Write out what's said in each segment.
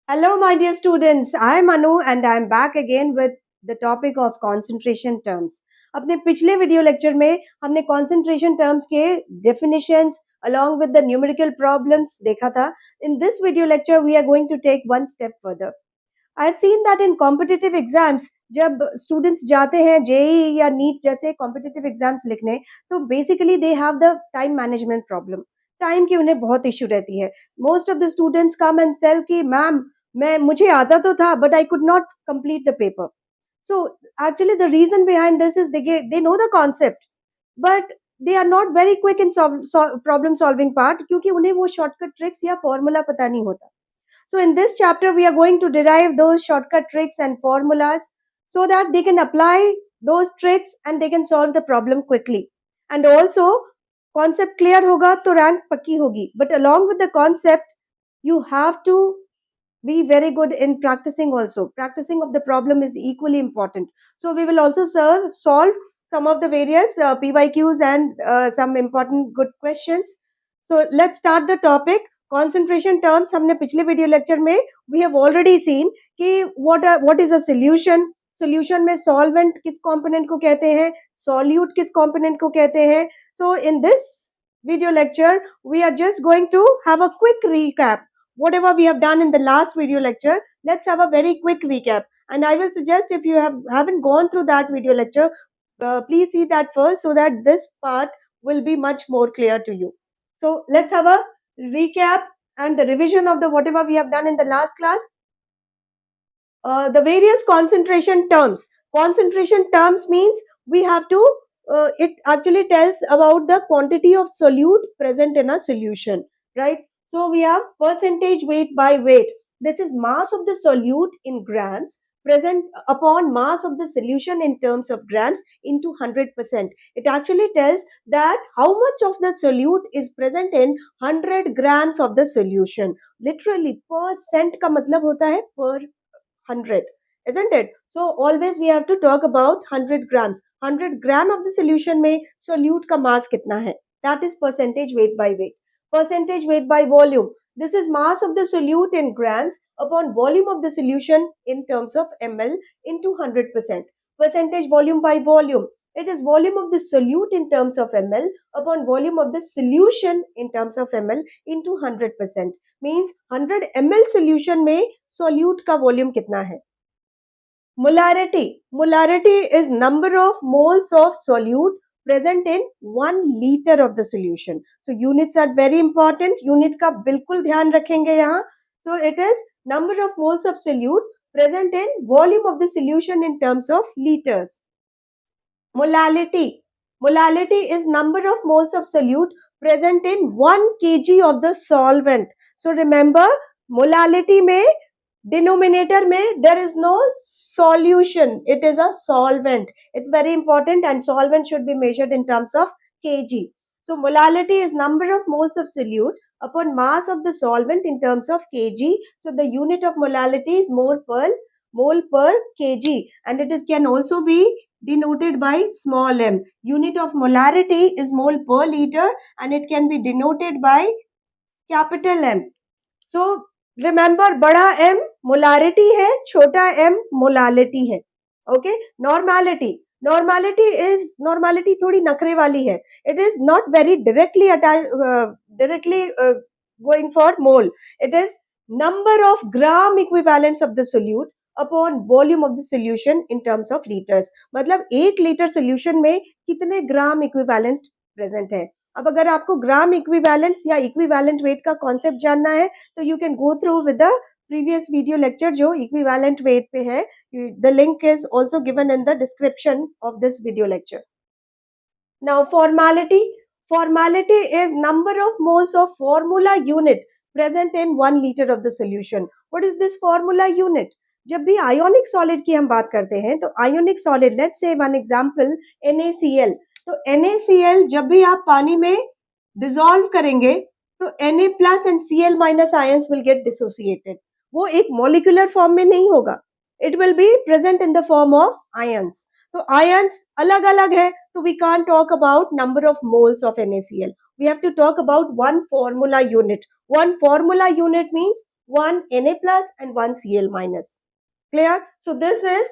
Hello, my dear students. I am Anu and I am back again with the topic of concentration terms. अपने पिछले video lecture में हमने concentration terms के definitions along with the numerical problems देखा था. In this video lecture, we are going to take one step further. I have seen that in competitive exams, जब students जाते हैं JEE या NEET जैसे competitive exams लिखने, तो basically they have the time management problem. Time की उन्हें बहुत इश्यू रहती है. Most of the students come and tell कि मैम मैं मुझे आता तो था but I could not complete the paper. So actually the reason behind this is they know the concept but they are not very quick in problem solving part क्योंकि उन्हें वो shortcut tricks या formula पता नहीं होता. So in this chapter we are going to derive those shortcut tricks and formulas so that they can apply those tricks and they can solve the problem quickly. And also concept clear होगा तो rank पक्की होगी. But along with the concept you have to be very good in practicing also. Practicing of the problem is equally important. So we will also solve some of the various PYQs and some important good questions. So let's start the topic. Concentration terms हमने पिछले video lecture में we have already seen कि what is a solution. Solution में solvent किस component को कहते हैं, solute किस component को कहते हैं. So in this video lecture we are just going to have a quick recap whatever we have done in the last video lecture. Let's have a very quick recap, and I will suggest if you haven't gone through that video lecture, please see that first so that this part will be much more clear to you. So let's have a recap and the revision of the whatever we have done in the last class. The various concentration terms. Concentration terms means we have to it actually tells about the quantity of solute present in a solution, right? So we have percentage weight by weight. This is mass of the solute in grams present upon mass of the solution in terms of grams into 100%. It actually tells that how much of the solute is present in 100 grams of the solution. Literally percent का मतलब होता है per 100, isn't it? So always we have to talk about 100 grams. 100 gram of the solution में solute का mass कितना है? That is percentage weight by weight. Percentage weight by volume. This is mass of the solute in grams upon volume of the solution in terms of ml into 100%. Percentage volume by volume. It is volume of the solute in terms of ml upon volume of the solution in terms of ml into 100%. Means 100 ml solution में solute का volume कितना है? Molarity. Molarity is number of moles of solute present in 1 liter of the solution. So units are very important. Unit का बिल्कुल ध्यान रखेंगे यहाँ. So it is number of moles of solute present in volume of the solution in terms of liters. Molality. Molality is number of moles of solute present in 1 kg of the solvent. So remember, molality में denominator में there is no solution. It is a solvent. It's very important and solvent should be measured in terms of kg. So molality is number of moles of solute upon mass of the solvent in terms of kg. So the unit of molality is mole per kg, and it can also be denoted by small m. Unit of molarity is mole per liter and it can be denoted by capital M. So remember, बड़ा M molarity है, छोटा M molality है. Okay, normality. Normality थोड़ी नखरे वाली है. It is not very directly going for mole. It is number of gram equivalents of the solute upon volume of the solution in terms of litres. मतलब 1 litre solution में कितने gram equivalent present है. अब अगर आपको ग्राम equivalence या equivalent weight का concept जानना है तो you can go through with the previous video lecture जो इक्विवेलेंट वेट पे है. The link is also given in the description of this video lecture. Now formality is number of moles of formula unit present in 1 liter of the solution. What is this formula unit? जब भी ionic solid की हम बात करते हैं तो ionic solid, let's say one example NaCl. तो NaCl जब भी आप पानी में डिसॉल्व करेंगे तो Na plus and Cl minus ions will get dissociated. वो एक मॉलिक्यूलर फॉर्म में नहीं होगा. It will be present in the form of ions. तो आयंस अलग अलग है तो we can't talk about number of moles of NaCl. We have to talk about one formula unit. One formula unit means 1 Na plus and 1 Cl minus. Clear? So this is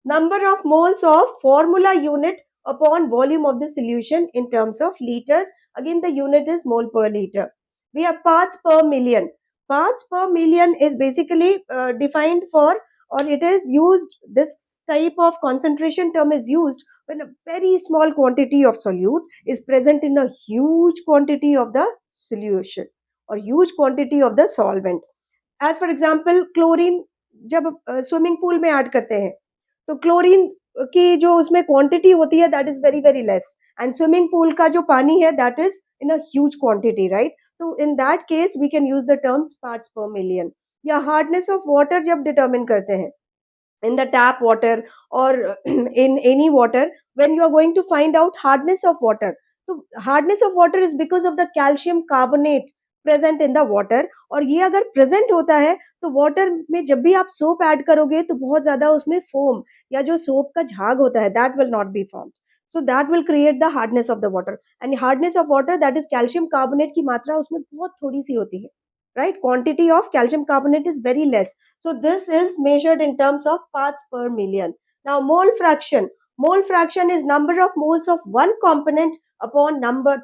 number of moles of formula unit upon volume of the solution in terms of liters. Again, the unit is mole per liter. We have parts per million. Parts per million is basically defined for, or it is used, this type of concentration term is used when a very small quantity of solute is present in a huge quantity of the solution or huge quantity of the solvent. As for example chlorine जब swimming pool में add करते हैं तो chlorine की जो उसमें quantity होती है that is very very less and swimming pool का जो पानी है that is in a huge quantity right. तो in that case we can use the terms parts per million. या हार्डनेस ऑफ वाटर जब डिटरमिन करते हैं in the tap water or in any water, when you are going to find out hardness of water, so hardness of water is because of the calcium carbonate present in the water. और ये अगर present होता है तो water में जब भी आप soap add करोगे तो बहुत ज्यादा उसमें foam या जो soap का झाग होता है that will not be formed. So that will create the hardness of the water. And hardness of water, that is calcium carbonate की मात्रा उसमें बहुत थोड़ी सी होती है, right? Quantity of calcium carbonate is very less. So this is measured in terms of parts per million. Now mole fraction. Mole fraction is number of moles of one component upon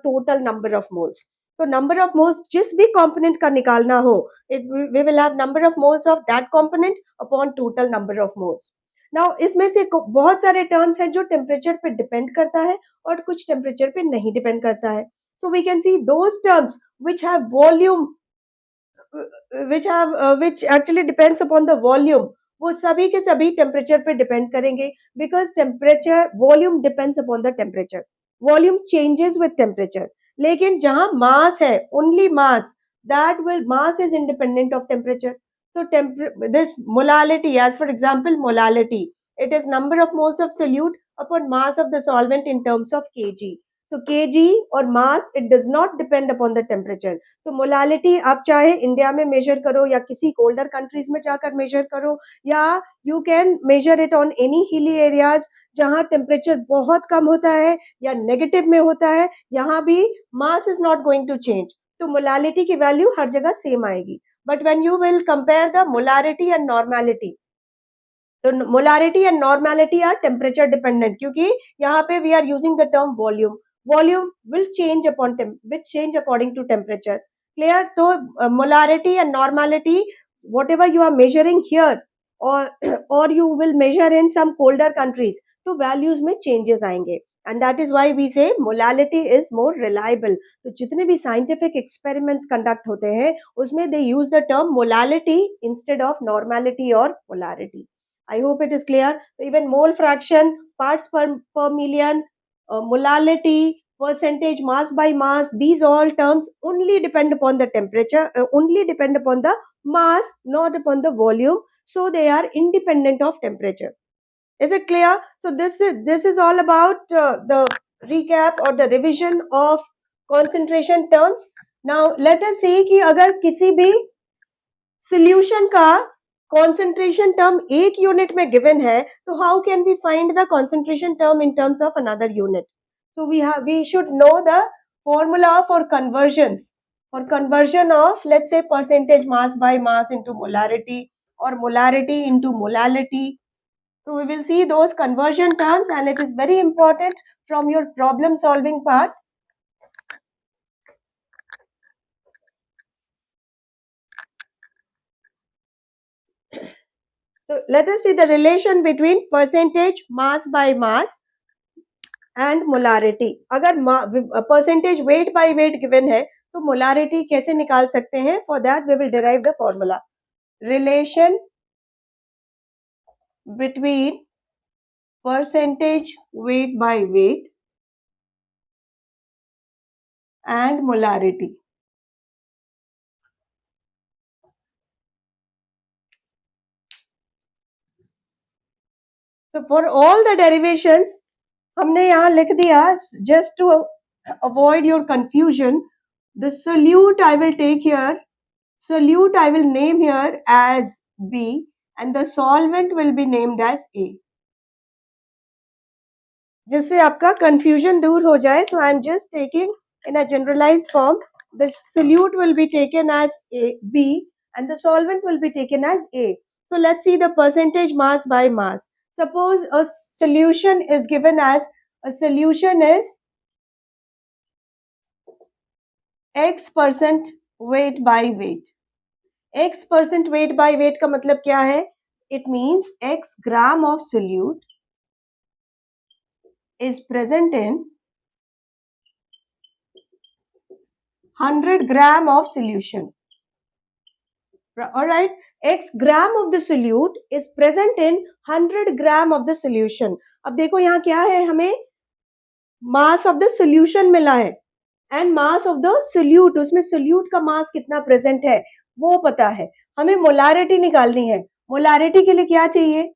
total number of moles. So number of moles जिस भी component का निकालना हो, we will have number of moles of that component upon total number of moles. Now इसमें से बहुत सारे terms हैं जो temperature पे depend करता है और कुछ temperature पे नहीं depend करता है. So we can see those terms which have volume which actually depends upon the volume, वो सभी के सभी टेम्परेचर पे डिपेंड करेंगे because temperature volume depends upon the temperature. Volume changes with temperature. लेकिन जहां मास है only mass, that will mass is independent of temperature. So this molality, as for example molality, it is number of moles of solute upon mass of the solvent in terms of kg. So kg और mass, it does not depend upon the temperature. तो molality आप चाहे India में major करो या किसी colder countries में जाकर मेजर करो या you can measure it on any hilly areas जहां टेम्परेचर बहुत कम होता है या नेगेटिव में होता है, यहाँ भी mass is not going to change. तो मोलालिटी की वैल्यू हर जगह सेम आएगी. But when you will compare the molarity and normality, तो molarity and normality are temperature dependent क्योंकि यहाँ पे we are using the term volume. Volume will change upon will change according to temperature. Clear? So molarity and normality, whatever you are measuring here or you will measure in some colder countries, तो values में changes आएंगे. And that is why we say molality is more reliable. तो जितने भी scientific experiments conduct होते हैं उसमें they use the term molality instead of normality or polarity. I hope it is clear. So even mole fraction, parts per million, molality, percentage, mass by mass, these all terms only depend upon the temperature, only depend upon the mass, not upon the volume. So they are independent of temperature. Is it clear? So this is all about the recap or the revision of concentration terms. Now let us see कि अगर किसी भी solution का concentration term एक unit में given है तो how can we find the concentration term in terms of another unit? So we should know the formula for conversions, for conversion of let's say percentage mass by mass into molarity or molarity into molality. So we will see those conversion terms and it is very important from your problem solving part. So let us see the relation between percentage mass by mass and molarity. अगर percentage weight by weight given है तो molarity कैसे निकाल सकते हैं? For that we will derive the formula. Relation between percentage weight by weight and molarity. So for all the derivations हमने यहाँ लिख दिया just to avoid your confusion. The solute I will take here, solute I will name here as B and the solvent will be named as A. जिससे आपका confusion दूर हो जाए. So I am just taking in a generalized form. The solute will be taken as A, B and the solvent will be taken as A. So let's see the percentage mass by mass. Suppose a solution is given as X% weight by weight. X% weight by weight का मतलब क्या है? It means X gram of solute is present in 100 gram of solution. Alright, X gram of the solute is present in 100 gram of the solution. अब देखो यहाँ क्या है, हमें mass of the solution मिला है and mass of the solute, उसमें solute का mass कितना present है वो पता है. हमें molarity निकालनी है. molarity के लिए क्या चाहिए?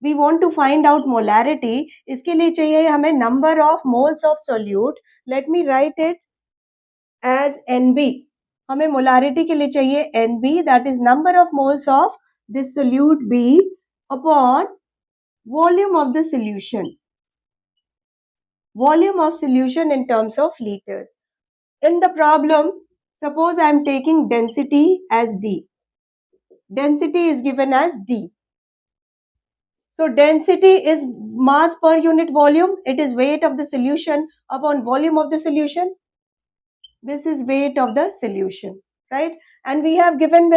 We want to find out molarity. इसके लिए चाहिए हमें number of moles of solute. Let me write it as NB. हमें molarity के लिए चाहिए NB, that is number of moles of this solute B upon volume of the solution. Volume of solution in terms of liters. In the problem, suppose I am taking density as D. Density is given as D. So density is mass per unit volume. It is weight of the solution upon volume of the solution. This is weight of the solution, right? And we have been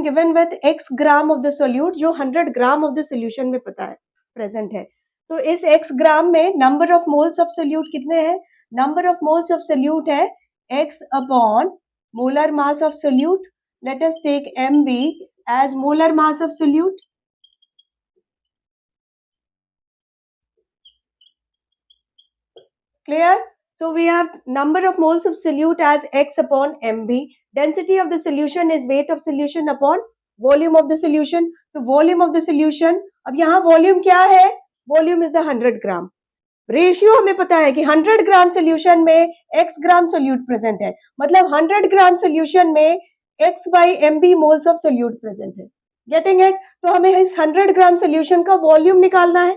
given with X gram of the solute, जो 100 gram of the solution में पता है present है. तो इस X gram में number of moles of solute कितने हैं? Number of moles of solute है X upon molar mass of solute. Let us take MB as molar mass of solute. Clear? So we have number of moles of solute as X upon MB. Density of the solution is weight of solution upon volume of the solution. So volume of the solution, अब यहाँ volume क्या है? Volume is the 100 gram. Ratio हमें पता है कि 100 gram solution में x ग्राम सोल्यूट प्रेजेंट है, मतलब 100 ग्राम सोल्यूशन में x by mb moles of solute present है. Getting it? तो हमें इस 100 ग्राम सोल्यूशन का वॉल्यूम निकालना है.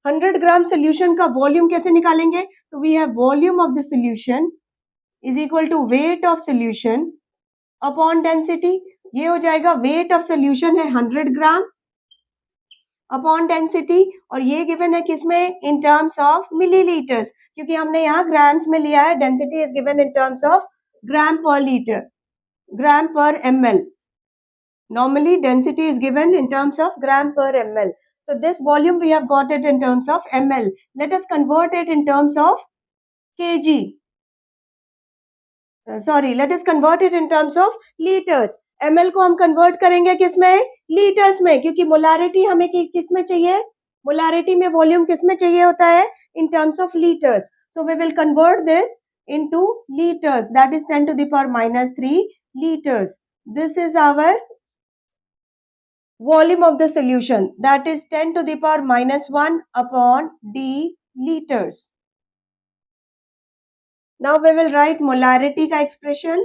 100 ग्राम सोल्यूशन का वॉल्यूम कैसे निकालेंगे? तो we have volume of the solution is equal to weight of solution upon density. ये हो जाएगा वेट ऑफ सोल्यूशन है 100 ग्राम अपॉन डेंसिटी, और ये गिवन है किसमें? इन टर्म्स ऑफ मिलीलीटर्स, क्योंकि हमने यहाँ ग्राम्स में लिया है. Density is given in terms of gram per litre, gram per ml. Normally density is given in terms of gram per ml. So this volume we have got it in terms of ml. Let us convert it in terms of kg. Let us convert it in terms of liters. ml को हम convert करेंगे किसमें? Litres में, क्योंकि molarity हमें किसमें चाहिए? Molarity में वॉल्यूम किसमें चाहिए होता है? In terms of litres. So we will convert this into litres, that is 10 to the power minus 3 liters. This is our volume of the solution, that is 10 to the power minus 1 upon d liters. Now we will write molarity का expression.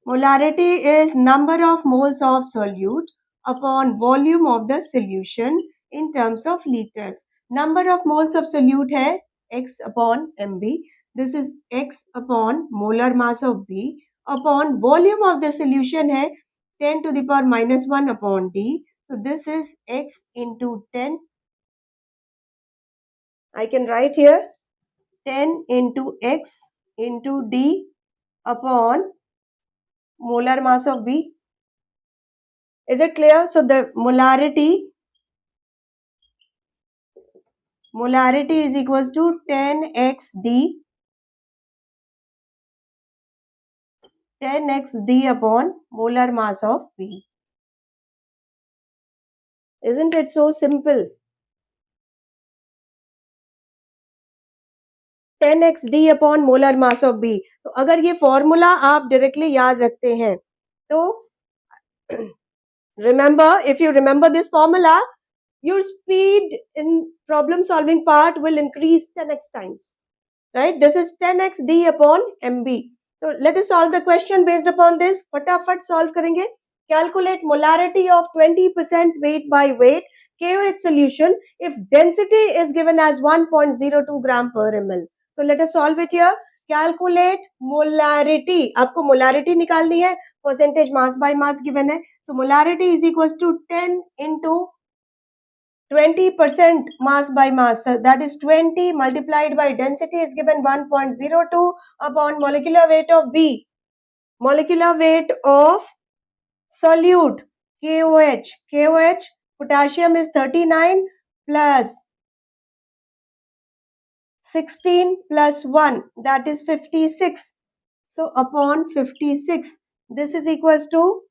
Molarity is number of moles of solute upon volume of the solution in terms of liters. Number of moles of solute है X upon MB. This is X upon molar mass of B upon volume of the solution है 10 to the power minus 1 upon D. So this is X into 10. I can write here 10 into X into D upon molar mass of B. Is it clear? So the molarity is equals to 10xd, 10xd upon molar mass of B. Isn't it so simple? 10xd upon molar mass of B. तो अगर ये formula आप directly याद रखते हैं तो remember, if you remember this formula, your speed in problem solving part will increase 10x times, right? This is 10xd upon mb. So let us solve the question based upon this. फटाफट solve करेंगे. Calculate molarity of 20% weight by weight KOH solution if density is given as 1.02 gram per ml. So let us solve it here. Calculate molarity, आपको molarity निकालनी है, percentage mass by mass given है, so molarity is equals to 10 into 20% mass by mass, so that is 20 multiplied by density is given 1.02 upon molecular weight of B, molecular weight of solute KOH, potassium is 39 plus 16 plus 1, that is 56. So upon 56, this is equals to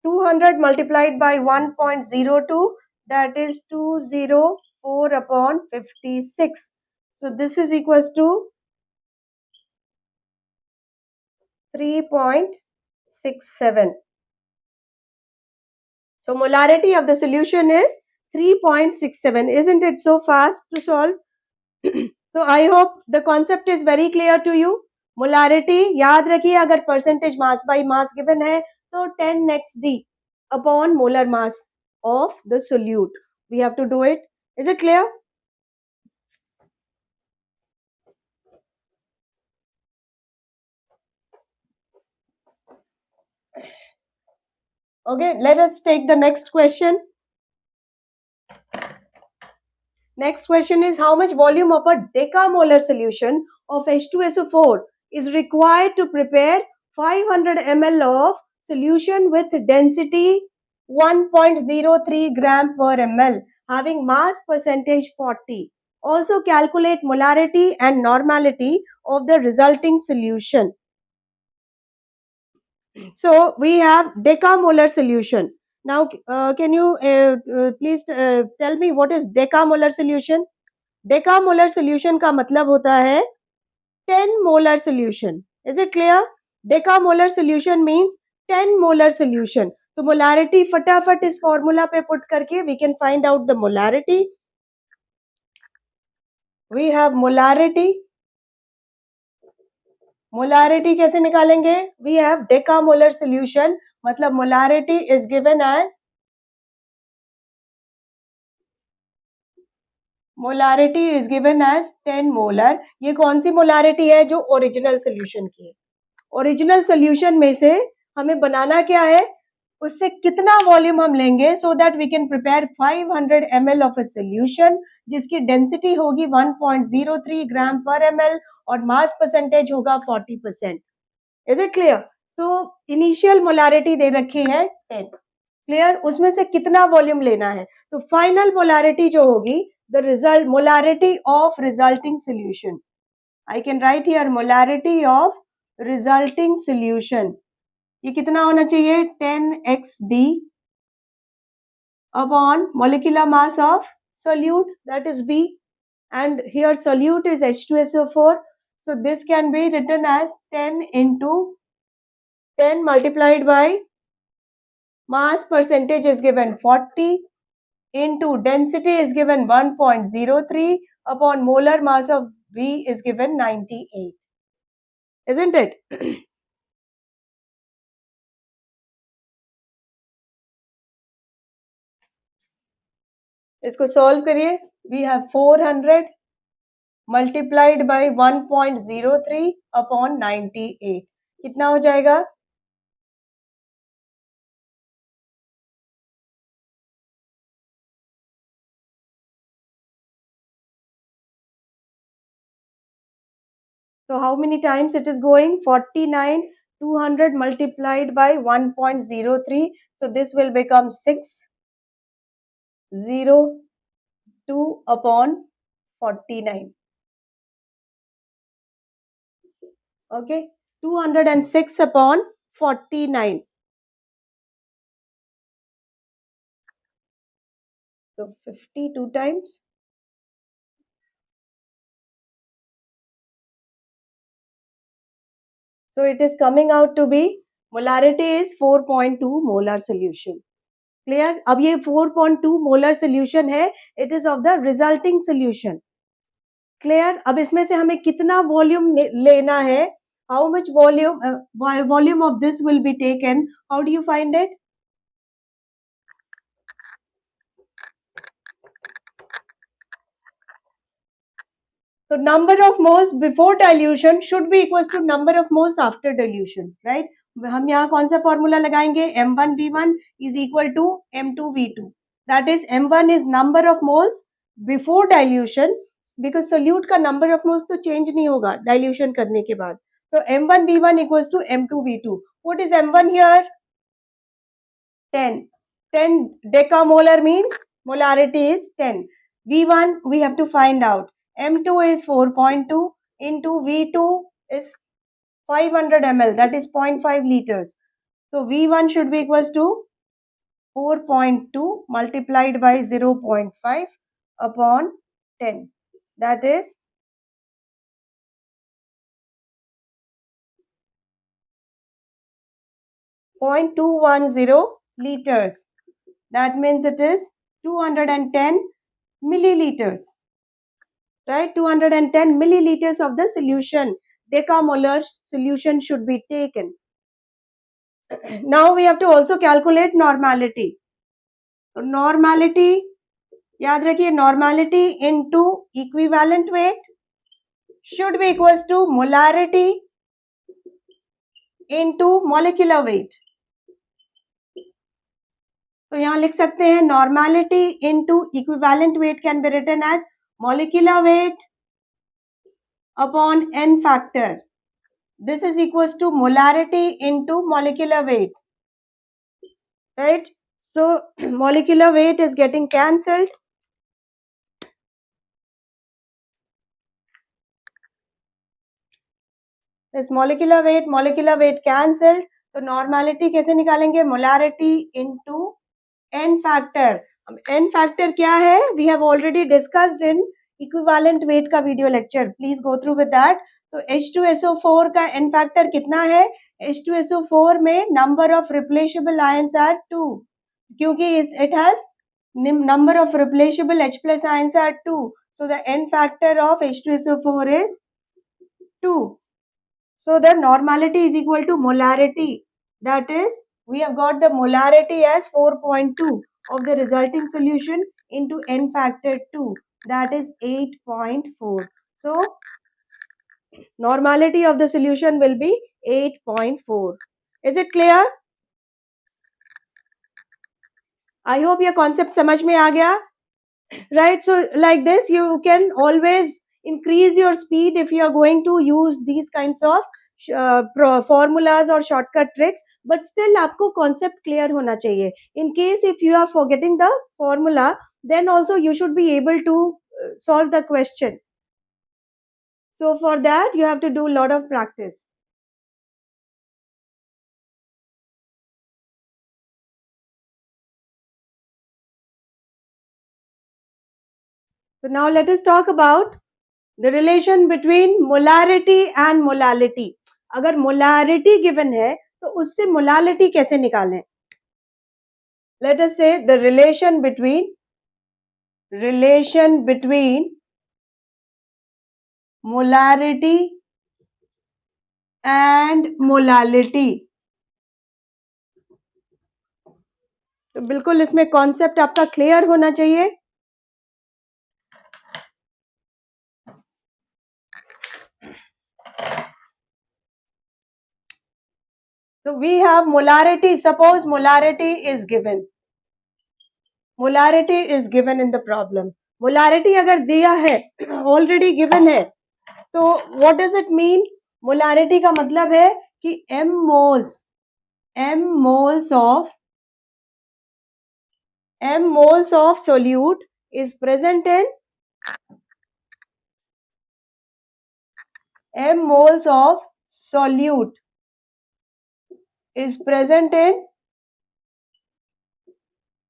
200 multiplied by 1.02, that is 204 upon 56. So this is equals to 3.67. So molarity of the solution is 3.67. Isn't it so fast to solve? So I hope the concept is very clear to you. Molarity याद रखिए, अगर percentage mass by mass given है तो 10 next D upon molar mass of the solute. We have to do it. Is it clear? Okay, let us take the next question. Next question is, how much volume of a decamolar solution of H2SO4 is required to prepare 500 ml of solution with density 1.03 gram per ml having mass percentage 40. Also calculate molarity and normality of the resulting solution. So we have decamolar solution. Now, can you please tell me what is decamolar solution? Decamolar solution का मतलब होता है 10 molar solution. Is it clear? Decamolar solution means 10 molar solution. तो molarity फटाफट इस formula पे put करके we can find out the molarity. We have molarity. Molarity कैसे निकालेंगे? वी हैव डेकामोलर सॉल्यूशन, मतलब molarity is given as molarity is given as 10 molar. ये कौन सी मोलारिटी है? जो ओरिजिनल सोल्यूशन की है. ओरिजिनल सोल्यूशन में से हमें बनाना क्या है? उससे कितना वॉल्यूम हम लेंगे so that we can prepare 500 ml of a solution जिसकी डेंसिटी होगी 1.03 ग्राम पर ml और मास परसेंटेज होगा 40%. Is it clear? तो इनिशियल मोलारिटी दे रखी है 10. क्लियर? उसमें से कितना वॉल्यूम लेना है? तो फाइनल मोलारिटी जो होगी, the result molarity of resulting solution. I can write here molarity of resulting solution. ये कितना होना चाहिए? 10xd upon molecular mass of solute, that is B, and here solute is H2SO4, so this can be written as 10 into 10 multiplied by mass percentage is given 40 into density is given 1.03 upon molar mass of B is given 98. Isn't it? इसको solve करिए. We have 400 multiplied by 1.03 upon 98. कितना हो जाएगा? So how many times it is going? 49. 200 multiplied by 1.03. So this will become 602 upon 49. Okay, 206 upon 49. So 52 times. So it is coming out to be molarity is 4.2 molar solution. Clear? अब ये 4.2 molar solution है. It is of the resulting solution. Clear? अब इसमें से हमें कितना volume लेना है? How much volume of this will be taken? How do you find it? So number of moles before dilution should be equals to number of moles after dilution, right? हम यहाँ कौन सा फॉर्मूला लगाएंगे? M1V1 is equal to M2V2. That is M1 is number of moles before dilution, because solute का number of moles तो change नहीं होगा dilution करने के बाद. So M1V1 equals to M2V2. What is M1 here? 10. 10 decamolar means molarity is 10. V1 we have to find out. M2 is 4.2 into V2 is 500 ml, that is 0.5 liters. So V1 should be equals to 4.2 multiplied by 0.5 upon 10. That is 0.210 liters. That means it is 210 milliliters. Right, 210 milliliters of the solution, decamolar solution should be taken. Now we have to also calculate normality. So normality, याद रखिए, normality into equivalent weight should be equals to molarity into molecular weight. तो यहाँ लिख सकते हैं normality into equivalent weight can be written as molecular weight upon n factor. This is equals to molarity into molecular weight, right? So molecular weight is getting cancelled. This molecular weight cancelled. तो normality कैसे निकालेंगे? Molarity into n factor. n factor क्या है? We have already discussed in equivalent weight का video lecture. Please go through with that. तो H2SO4 का n factor कितना है? H2SO4 में number of replaceable ions are 2, क्योंकि it has number of replaceable H plus ions are 2. So the n factor of H2SO4 is 2. So the normality is equal to molarity. That is, we have got the molarity as 4.2 of the resulting solution into n factor 2. That is 8.4. So normality of the solution will be 8.4. Is it clear? I hope your concept समझ में आ गया. Right, so like this you can always increase your speed if you are going to use these kinds of formulas or shortcut tricks, but still आपको concept clear होना चाहिए. In case if you are forgetting the formula, then also you should be able to solve the question. So for that you have to do a lot of practice. So now let us talk about the relation between molarity and molality. अगर molarity given है तो उससे molality कैसे निकालें? Let us say the relation between molarity and molality. तो बिल्कुल इसमें concept आपका क्लियर होना चाहिए. So we have molarity. Suppose molarity is given. Molarity is given in the problem. Molarity अगर दिया है, already given है, तो what does it mean? Molarity का मतलब है कि m moles of solute is present in m moles of solute is present in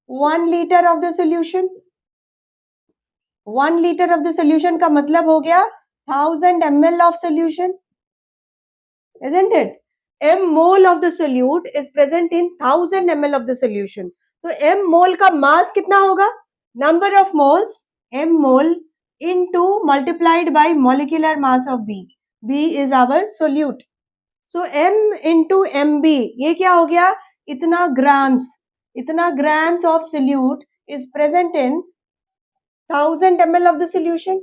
1 liter of the solution. 1 liter of the solution का मतलब हो गया 1000 ml of solution, isn't it? M mole of the solute is present in 1000 ml of the solution. तो m mole का mass कितना होगा? Number of moles, m mole into multiplied by molecular mass of B. B is our solute. So m into mb, ये क्या हो गया? इतना grams of solute is present in 1000 ml of the solution.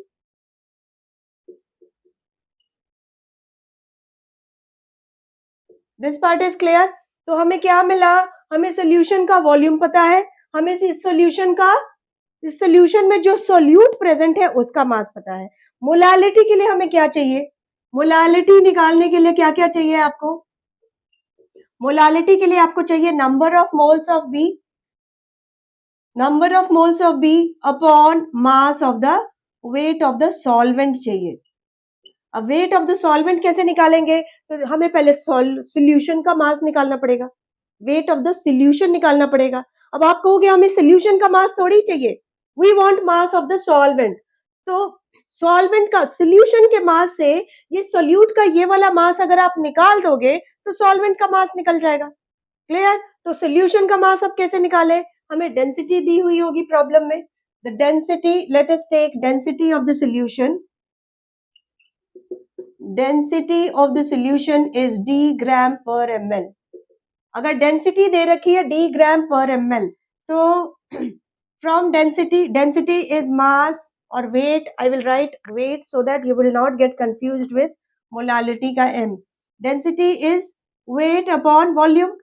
This part is clear. तो हमें क्या मिला, हमें सोल्यूशन का वॉल्यूम पता है, हमें इस सोल्यूशन में जो सोल्यूट प्रेजेंट है उसका मास पता है। मोलालिटी के लिए हमें क्या चाहिए, मोलालिटी निकालने के लिए क्या क्या चाहिए आपको, मोलालिटी के लिए आपको चाहिए number of moles of B, number of moles of B upon mass of the weight of the solvent चाहिए। अब वेट ऑफ द सॉल्वेंट कैसे निकालेंगे, तो हमें पहले सॉल्यूशन का मास निकालना पड़ेगा, वेट ऑफ द सॉल्यूशन निकालना पड़ेगा। अब आप कहोगे हमें सॉल्यूशन का मास थोड़ी चाहिए, we want mass of the solvent. तो सॉल्वेंट का सॉल्यूशन के मास से ये सोल्यूट का ये वाला मास अगर आप निकाल दोगे तो सॉल्वेंट का मास निकल जाएगा। क्लियर। तो सॉल्यूशन का मास अब कैसे निकाले, हमें डेंसिटी दी हुई होगी प्रॉब्लम में, the density, let us take density of the solution, density of the solution is d gram per ml। अगर डेंसिटी दे रखी है d ग्राम पर ml, तो from density, density is mass और weight, I will write weight so that you will not get confused with molality का m। डेंसिटी इज weight upon volume,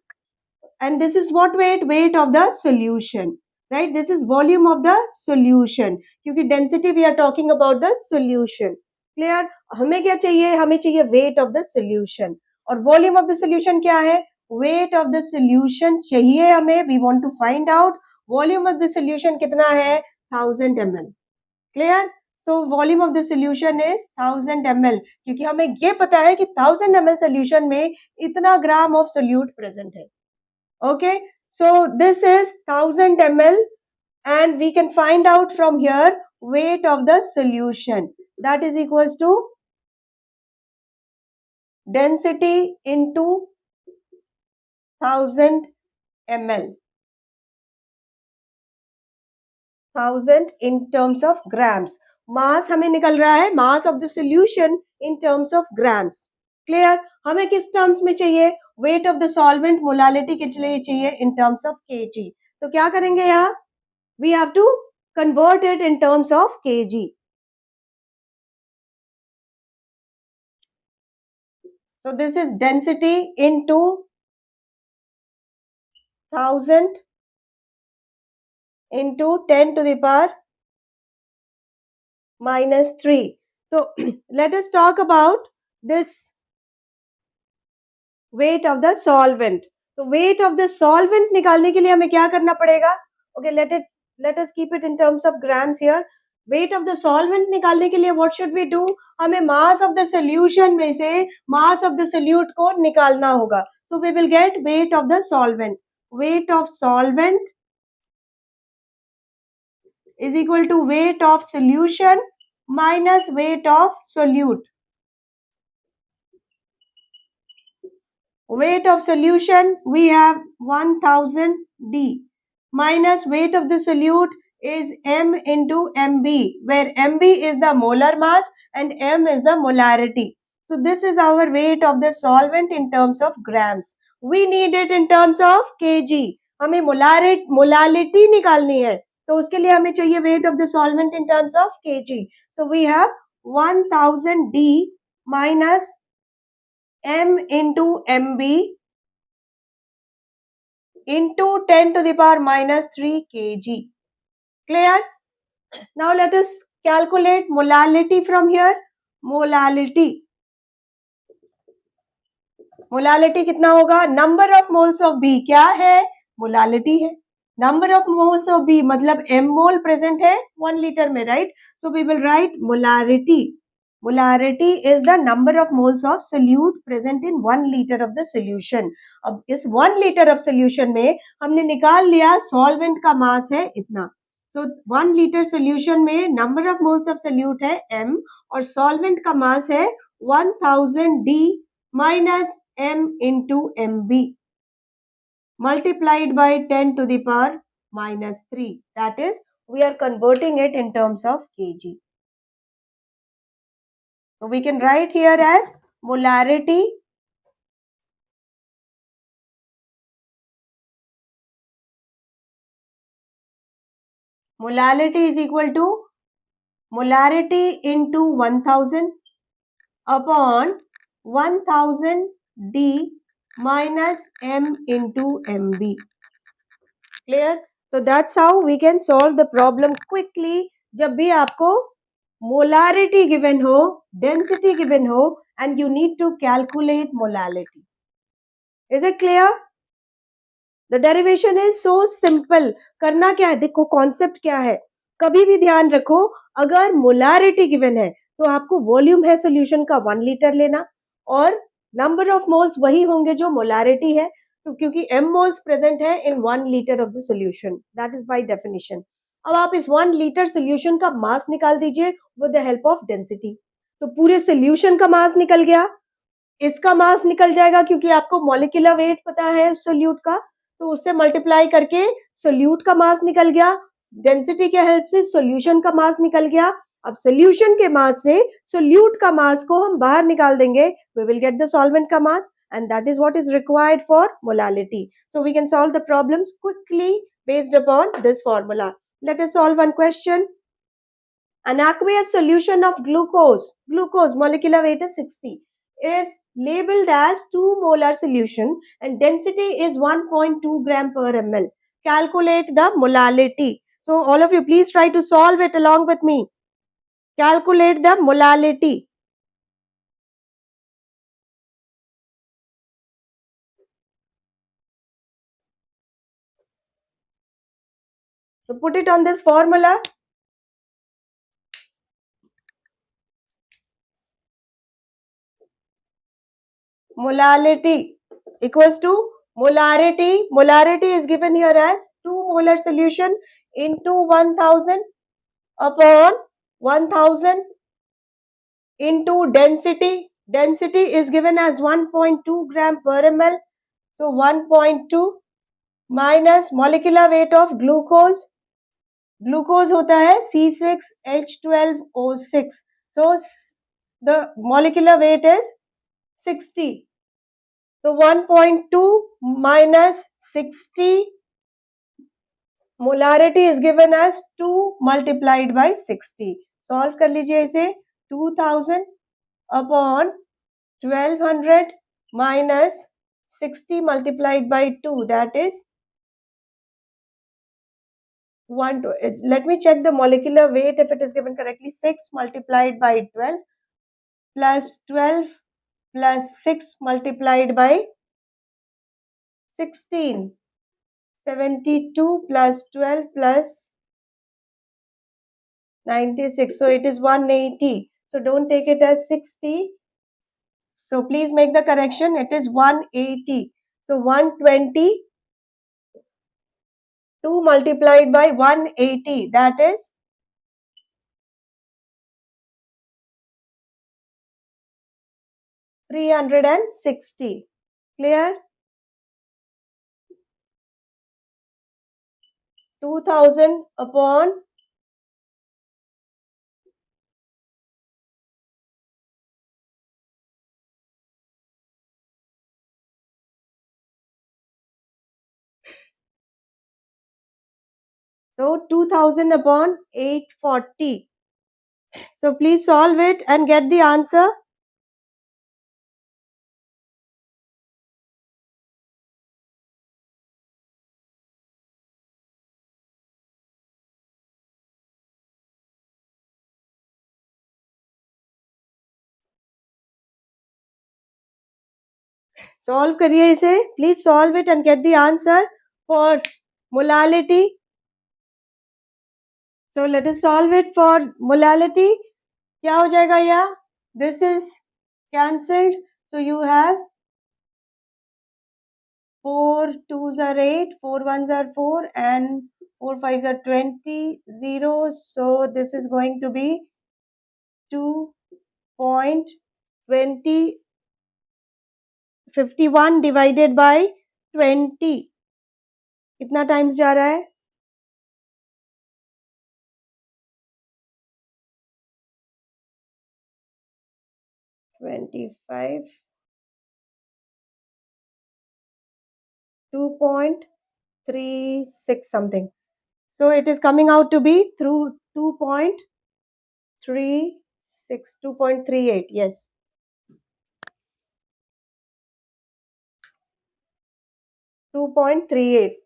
and this is what weight, weight of the solution, right? This is volume of the solution, क्योंकि density we are talking about the solution। clear। हमें क्या चाहिए, हमें चाहिए weight of the solution, और volume of the solution क्या है, weight of the solution चाहिए हमें, we want to find out volume of the solution कितना है, 1000 ml। clear। so volume of the solution is 1000 ml, क्योंकि हमें ये पता है कि 1000 ml solution में इतना ग्राम ऑफ solute present है। okay, so this is 1000 ml, and we can find out from here weight of the solution, that is equals to density into 1000 ml, 1000 in terms of grams। मास हमें निकल रहा है, मास of the solution in terms of grams. Clear. हमें किस terms में चाहिए, wait of the solvent molality के लिए चाहिए इन टर्म्स ऑफ केजी। तो क्या करेंगे यहाँ, we have to convert it in terms of kg। So this is density into 1000 into 10 to the power minus 3। So let us talk about this weight of the solvent। तो weight of the solvent निकालने के लिए हमें क्या करना पड़ेगा, okay, let us keep it in terms of grams here। weight of the solvent निकालने के लिए what should we do, हमें mass of the solution में से mass of the solute को निकालना होगा। so we will get weight of the solvent, weight of solvent is equal to weight of solution minus weight of solute। weight of solution we have 1000 d minus weight of the solute is m into mb, where mb is the molar mass and m is the molarity। so this is our weight of the solvent in terms of grams। we need it in terms of kg। हमें molality निकालनी है, तो उसके लिए हमें चाहिए weight of the solvent in terms of kg। so we have 1000 d minus m into mb into 10 to the power minus 3 kg। clear। now let us calculate molality from here। molality कितना होगा, number of moles of B क्या है, molality है। Number of moles of B मतलब m mole present है 1 litre में, right. So we will write molarity, molarity is the number of moles of solute present in 1 liter of the solution। अब इस 1 liter of solution में हमने निकाल लिया solvent का मास है इतना। so 1 liter solution में number of moles of solute है m और solvent का मास है 1000 d minus m into mb multiplied by 10 to the power minus 3, that is we are converting it in terms of kg। so we can write here as molarity is equal to molarity into 1000 upon 1000 d minus m into mb. Clear? So that's how we can solve the problem quickly. जब भी आपको molarity given हो, density given हो, and you need to calculate molality. Is it clear? The derivation is so simple. करना क्या है? देखो concept क्या है? कभी भी ध्यान रखो, अगर molarity given है, तो आपको volume है solution का 1 लीटर लेना और number of moles वही होंगे जो molarity है, तो क्योंकि m moles present है in 1 liter of the solution. That is by definition. अब आप इस 1 लीटर solution का mass निकाल दीजिए with the help of density. तो पूरे solution का mass निकल गया, इसका मास निकल जाएगा क्योंकि आपको मॉलिक्यूलर वेट पता है सोल्यूट का, तो उससे मल्टीप्लाई करके सोल्यूट का मास निकल गया, डेंसिटी के हेल्प से सॉल्यूशन का मास निकल गया. अब सॉल्यूशन के मास से सोल्यूट का मास को हम बाहर निकाल देंगे, we will get the solvent का mass and that is what is required for molality. So we can solve the problems quickly based upon this formula. Let us solve one question. An aqueous solution of glucose molecular weight is 60, is labeled as 2 molar solution and density is 1.2 gram per ml. Calculate the molality. So all of you please try to solve it along with me. Calculate the molality. So put it on this formula. Molality equals to molarity. Molarity is given here as 2 molar solution into 1000 upon 1000 into density. Density is given as 1.2 gram per ml. So 1.2 minus molecular weight of glucose. Glucose होता है C6H12O6. So the molecular weight is 60. So 1.2 minus 60, molarity is given as 2 multiplied by 60. Solve कर लीजिए इसे. 2000 upon 1200 minus 60 multiplied by 2, that is 1. Let me check the molecular weight if it is given correctly. 6 multiplied by 12 plus 12 plus 6 multiplied by 16. 72 plus 12 plus 96. So it is 180. So don't take it as 60. So please make the correction. It is 180. So 120. 2 multiplied by 180, that is 360. Clear? 2000 upon 2000 upon 840. So please solve it and get the answer. Solve करिए इसे. Please solve it and get the answer for molality. So let us solve it for molality. क्या हो जाएगा यहाँ? This is cancelled. So you have 4 2s are 8, 4 1s are 4 and 4 5s are 20, 0. So this is going to be 2.20 51 divided by 20. कितना times जा रहा है? 25. 2.36 something. So it is coming out to be through 2.36, 2.38. Yes. 2.38.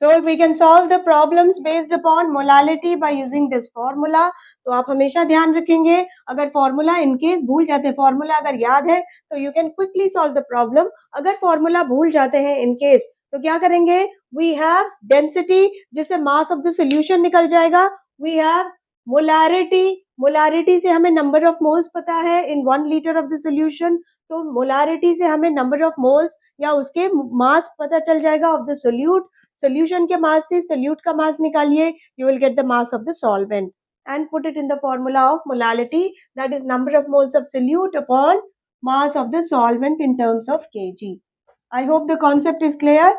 So we can solve the problems based upon molality by using this formula. तो आप हमेशा ध्यान रखेंगे, अगर फॉर्मूला इन केस भूल जाते हैं, फॉर्मूला अगर याद है तो you can quickly solve the problem. अगर फॉर्मूला भूल जाते हैं इन केस तो क्या करेंगे, वी हैव डेंसिटी जिससे मास ऑफ द सॉल्यूशन निकल जाएगा. वी हैव मोलारिटी, मोलारिटी से हमें नंबर ऑफ मोल्स पता है इन 1 लीटर ऑफ द सॉल्यूशन. तो मोलारिटी से हमें नंबर ऑफ मोल्स या उसके मास पता चल जाएगा ऑफ द सोल्यूट. सोल्यूशन के मास से सोल्यूट का मास निकालिए, you will get the mass of the solvent and put it in the formula of molality, that is number of moles of solute upon mass of the solvent in terms of kg. I hope the concept is clear.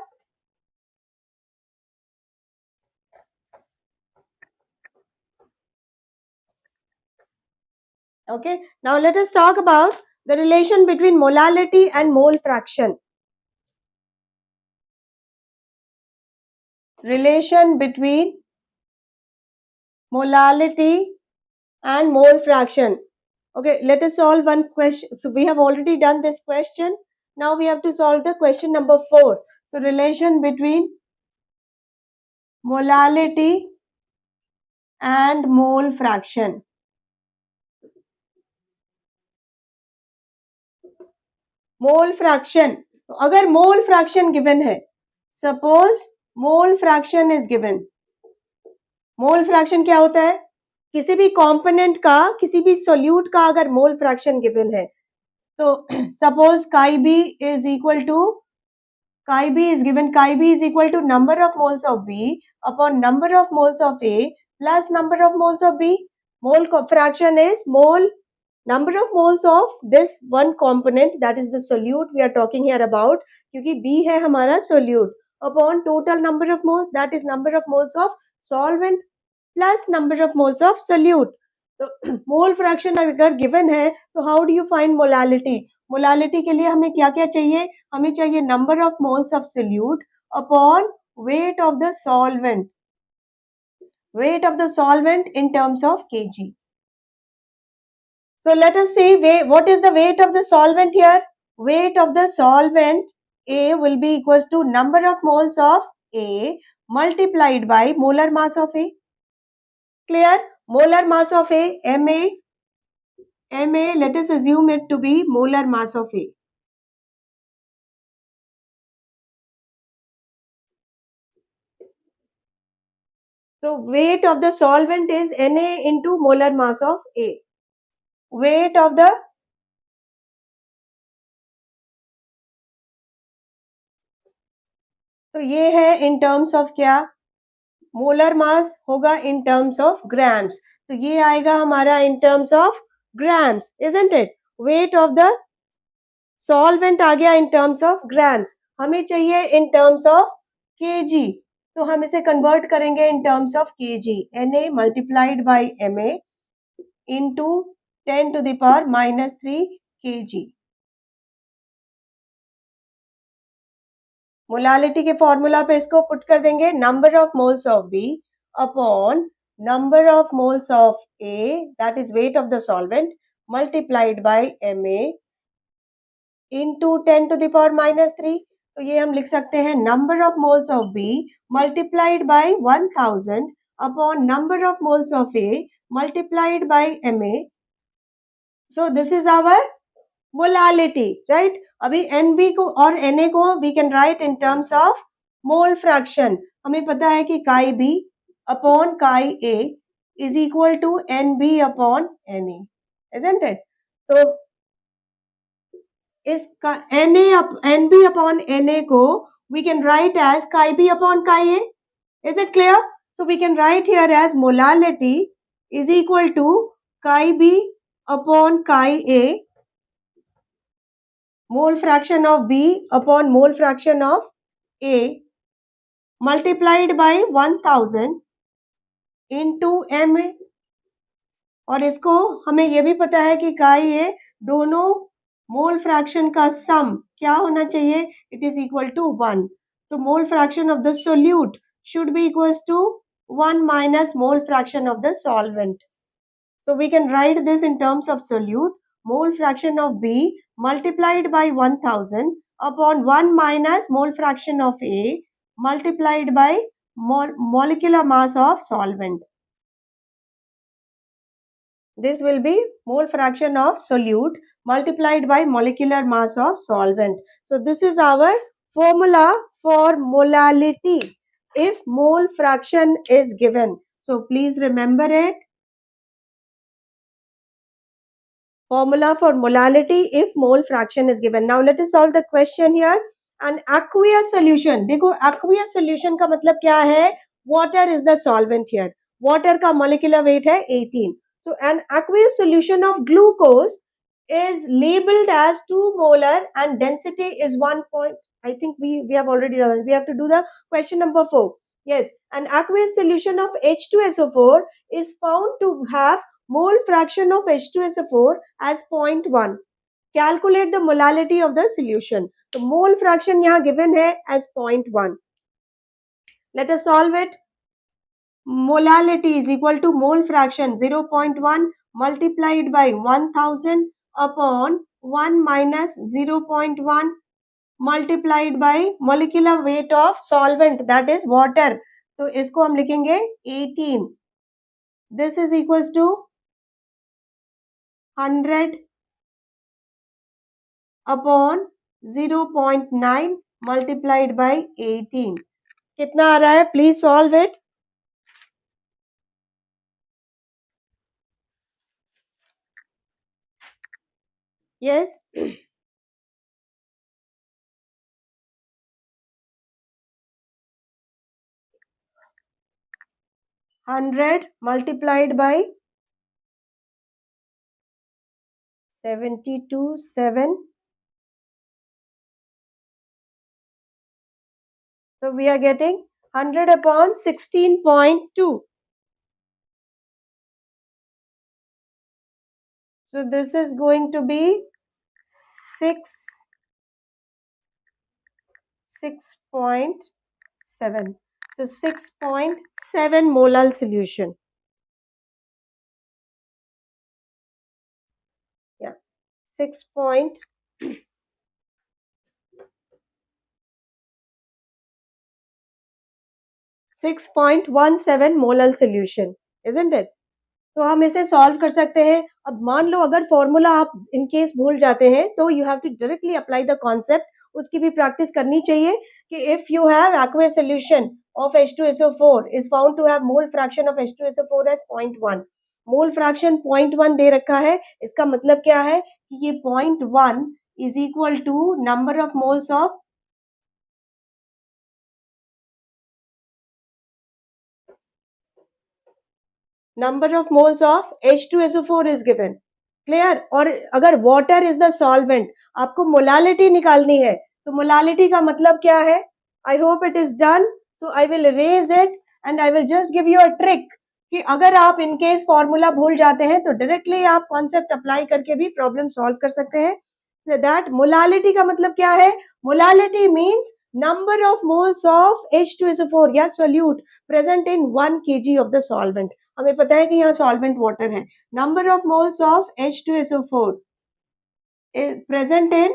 Okay, now let us talk about the relation between molality and mole fraction. Relation between molality and mole fraction. Okay, let us solve one question. So we have already done this question. Now we have to solve the question number 4. So relation between molality and mole fraction. Mole fraction, तो अगर mole fraction given है, suppose mole fraction is given. Mole fraction क्या होता है, किसी भी component का, किसी भी सोल्यूट का अगर मोल फ्रैक्शन गिवन है, तो suppose chi B is equal to, chi B is given, chi B is equal to number of moles of B upon number of moles of A plus number of moles of B. Mole fraction is mole number of moles of this one component, that is the solute we are talking here about, क्योंकि B है हमारा solute, upon total number of moles, that is number of moles of solvent plus number of moles of solute. तो mole fraction अगर given है तो how do you find molality? molality के लिए हमें क्या क्या चाहिए, हमें चाहिए number of moles of solute upon weight of the solvent, weight of the solvent in terms of kg. So let us see what is the weight of the solvent here. Weight of the solvent A will be equals to number of moles of A multiplied by molar mass of A. Clear? Molar mass of A, Ma, let us assume it to be molar mass of A. So weight of the solvent is Na into molar mass of A. Weight of the, तो ये है in terms of क्या, molar mass होगा in terms of grams, तो ये आएगा हमारा in terms of grams, isn't it. Weight of the solvent आ गया इन टर्म्स ऑफ ग्राम्स, हमें चाहिए इन टर्म्स ऑफ केजी, तो हम इसे कन्वर्ट करेंगे in terms of KG. Na multiplied by Ma into 10 to the power -3 kg. Molality के formula पे इसको पुट कर देंगे, number of moles of B upon number of moles of A, that is weight of the solvent, multiplied by Ma into 10 to the power -3. तो ये हम लिख सकते हैं number of moles of B multiplied by 1000 upon number of moles of A multiplied by Ma. So this is our molality, right. अभी NB को और Na को we can write in terms of mole fraction. हमें पता है कि chi B upon chi A is equal to NB upon Na, isn't it? तो इस NB अपॉन Na को we can write as chi B upon chi A. Is it clear? So we can write here as molality is equal to chi B upon chi A, mole fraction of B upon mole fraction of A multiplied by 1000 into Ma. और इसको हमें ये भी पता है कि chi A दोनों mole fraction का सम क्या होना चाहिए, इट इज इक्वल टू 1. तो mole fraction of the solute should be equals to 1 minus mole fraction of the solvent. So we can write this in terms of solute, mole fraction of B multiplied by 1000 upon 1 minus mole fraction of A multiplied by molecular mass of solvent. This will be mole fraction of solute multiplied by molecular mass of solvent. So this is our formula for molality if mole fraction is given. So please remember it. Formula for molality if mole fraction is given. Now let us solve the question here. An aqueous solution. देखो aqueous solution का मतलब क्या है? Water is the solvent here. Water का molecular weight है 18. So an aqueous solution of glucose is labeled as 2 molar and density is 1 point. I think we have already done this. We have to do the question number 4. Yes, an aqueous solution of H2SO4 is found to have mole fraction of H2SO4 as 0.1. Calculate the molality of the solution. So mole fraction यहाँ given है as 0.1. Let us solve it. Molality is equal to mole fraction 0.1 multiplied by 1000 upon 1 minus 0.1 multiplied by molecular weight of solvent, that is water. तो इसको हम लिखेंगे 18. This is equals to 100 upon 0.9 multiplied by 18. कितना आ रहा है? Please solve it. Yes. 100 multiplied by 72.7. So we are getting 100 upon 16.2. So this is going to be 6.7. So 6.7 molar solution. Yeah, 6.17 molal solution, isn't it? तो हम इसे solve कर सकते हैं. अब मान लो अगर फॉर्मूला आप इन केस भूल जाते हैं तो you have to directly apply the concept. उसकी भी प्रैक्टिस करनी चाहिए कि if you have aqueous solution of H2SO4 is found to have mole fraction of H2SO4 as 0.1. Mole fraction 0.1 दे रखा है. इसका मतलब क्या है कि ये 0.1 is equal to number of moles of number of moles of H2SO4 is given. Clear? और अगर water is the solvent, आपको molality निकालनी है. तो molality का मतलब क्या है? I hope it is done. So I will erase it and I will just give you a trick कि अगर आप in case formula भूल जाते हैं तो directly आप concept apply करके भी problem solve कर सकते हैं. So that molality का मतलब क्या है? Molality means number of moles of H2SO4 या solute present in 1 kg of the solvent. हमें पता है कि यहाँ सॉल्वेंट वाटर है. Number of moles of H2SO4 present in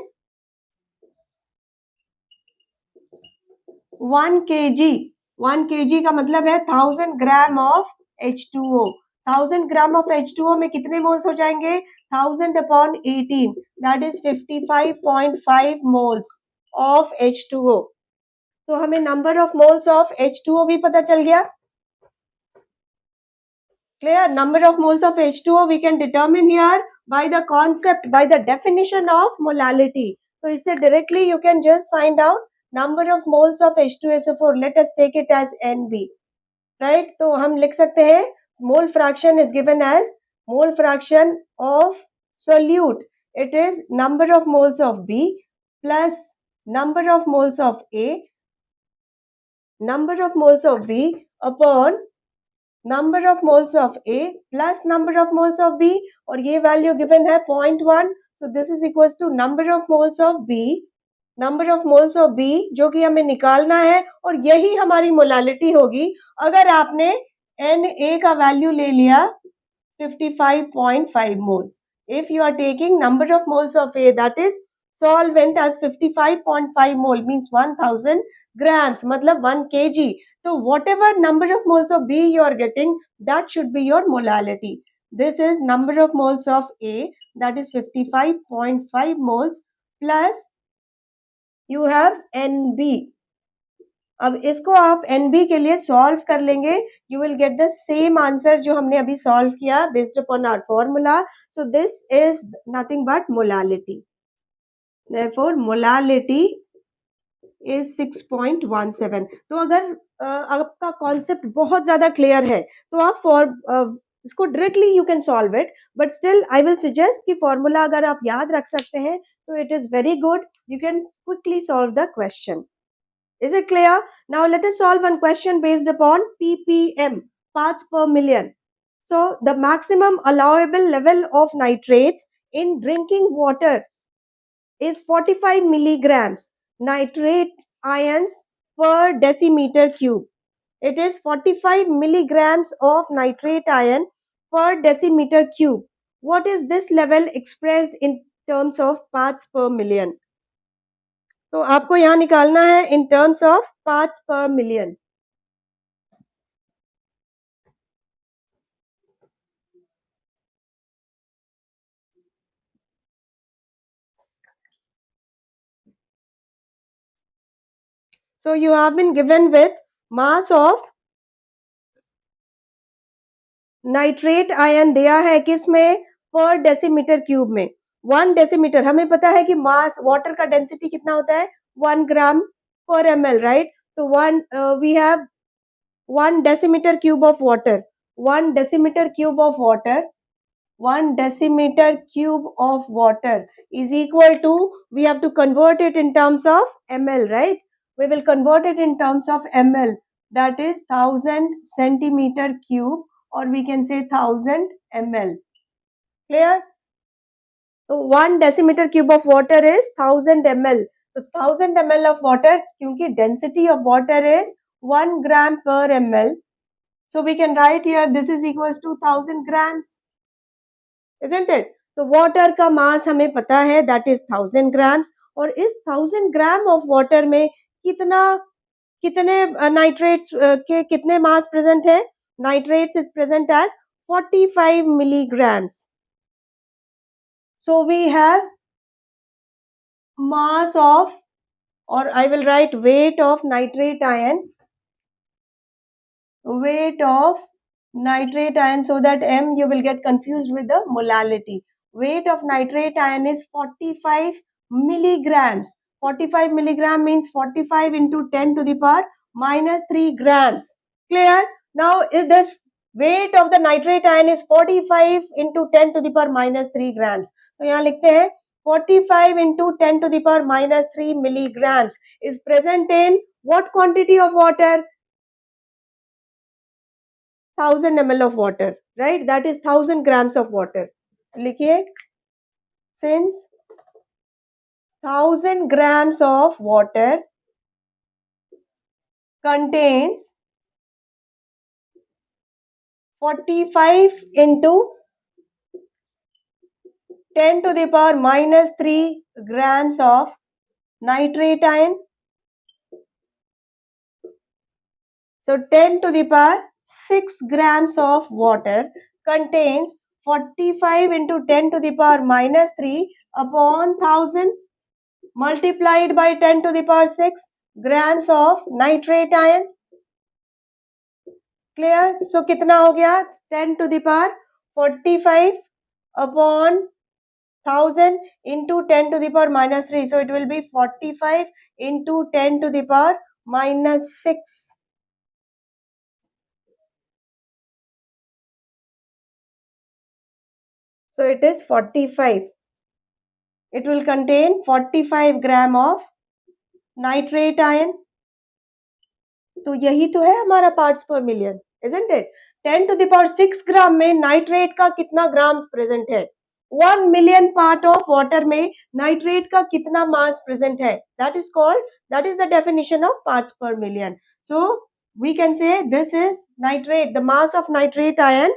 1 kg. 1 kg का मतलब है 1000 gram of H2O. 1000 gram of H2O में कितने मोल्स हो जाएंगे? 1000 upon 18, that is 55.5 moles of H2O. तो हमें number of moles of H2O भी पता चल गया. Clear? Number of moles of H2O we can determine here by the concept, by the definition of molality. So इससे directly you can just find out number of moles of H2SO4. Let us take it as NB. Right? तो हम लिख सकते हैं mole fraction is given as mole fraction of solute. It is number of moles of B plus number of moles of A, number of moles of B upon number of moles of A plus number of moles of B, और ये value given है 0.1. So this is equals to number of moles of B, number of moles of B जो कि हमें निकालना है, और यही हमारी मोलालिटी होगी अगर आपने Na का वैल्यू ले लिया 55.5 moles. If you are taking number of moles of A, that is solvent as 55.5 mole means 1000 grams, matlab 1 kg. So whatever number of moles of B you are getting, that should be your molality. This is number of moles of A, that is 55.5 moles, plus you have NB. अब इसको आप NB के लिए solve कर लेंगे, you will get the same answer जो हमने अभी सॉल्व किया based upon our formula. So this is nothing but molality. therefore molality is 6.17. तो अगर आपका कॉन्सेप्ट बहुत ज्यादा क्लियर है तो आप इसको directly you can solve it, but still I will suggest कि फॉर्मूला अगर आप याद रख सकते हैं तो it is very good, you can quickly solve the question. Is it clear? Now let us solve one question based upon ppm, parts per million. So the maximum allowable level of nitrates in drinking water is 45 milligrams nitrate ions per decimeter cube. It is 45 milligrams of nitrate ion per decimeter cube. What is this level expressed in terms of parts per million? तो आपको यहाँ निकालना है in terms of parts per million. So you have been given with mass of nitrate ion दिया है किसमें, पर decimetre cube में. 1 डेसीमीटर, हमें पता है कि मास वाटर का डेंसिटी कितना होता है 1 ग्राम पर ml, राइट. तो we have 1 decimeter cube of water. 1 decimeter cube of water, 1 decimeter cube of water is equal to, we have to convert it in terms of ml, right? We will convert it in terms of ml, that is 1000 centimeter cube, or we can say 1000 ml. Clear? So 1 decimeter cube of water is 1000 ml. So 1000 ml of water, क्योंकि density of water is 1 gram per ml. So we can write here this is equals to 1000 grams. Isn't it? तो water का मास हमें पता है that is 1000 grams. और इस 1000 gram of water में कितने नाइट्रेट्स के कितने मास प्रेजेंट है? Nitrates is present as 45 milligrams. So we have mass of, or I will write weight of nitrate ion, weight of nitrate ion, so that M you will get confused with the molality. Weight of nitrate ion is 45 milligrams. 45 milligram means 45 into 10 to the power minus 3 grams. Clear? Now if this weight of the nitrate ion is 45 into 10 to the power minus 3 grams, तो यहाँ लिखते हैं 45 into 10 to the power minus 3 milligrams is present in what quantity of water? 1000 ml of water, right? That is 1000 grams of water. लिखिए, since 1000 grams of water contains 45 into 10 to the power minus 3 grams of nitrate ion. So 10 to the power 6 grams of water contains 45 into 10 to the power minus 3 upon 1000 multiplied by 10 to the power 6 grams of nitrate ion. Clear? So कितना हो गया? 10 to the power 45 upon 1000 into 10 to the power minus 3. So it will be 45 into 10 to the power minus 6. So it is 45. It will contain 45 gram of nitrate ion. तो यही तो है हमारा parts per million, isn't it? 10 to the power 6 ग्राम में nitrate का कितना grams present है? 1 million part of water में नाइट्रेट का कितना मास प्रेजेंट है? That is the definition of parts per million. So we can say this is nitrate, the mass of nitrate ion,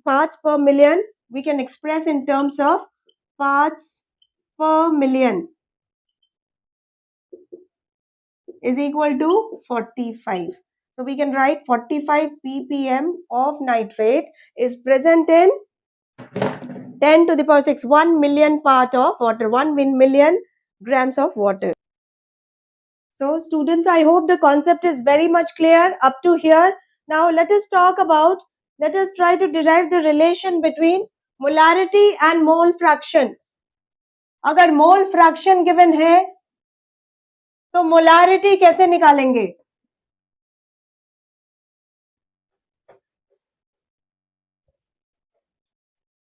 parts per million. We can express in terms of parts per million. is equal to 45. So we can write 45 ppm of nitrate is present in 10 to the power 6, 1 million part of water, 1 million grams of water. So students, I hope the concept is very much clear up to here. Now let us try to derive the relation between molarity and mole fraction. अगर mole fraction given है तो molarity कैसे निकालेंगे?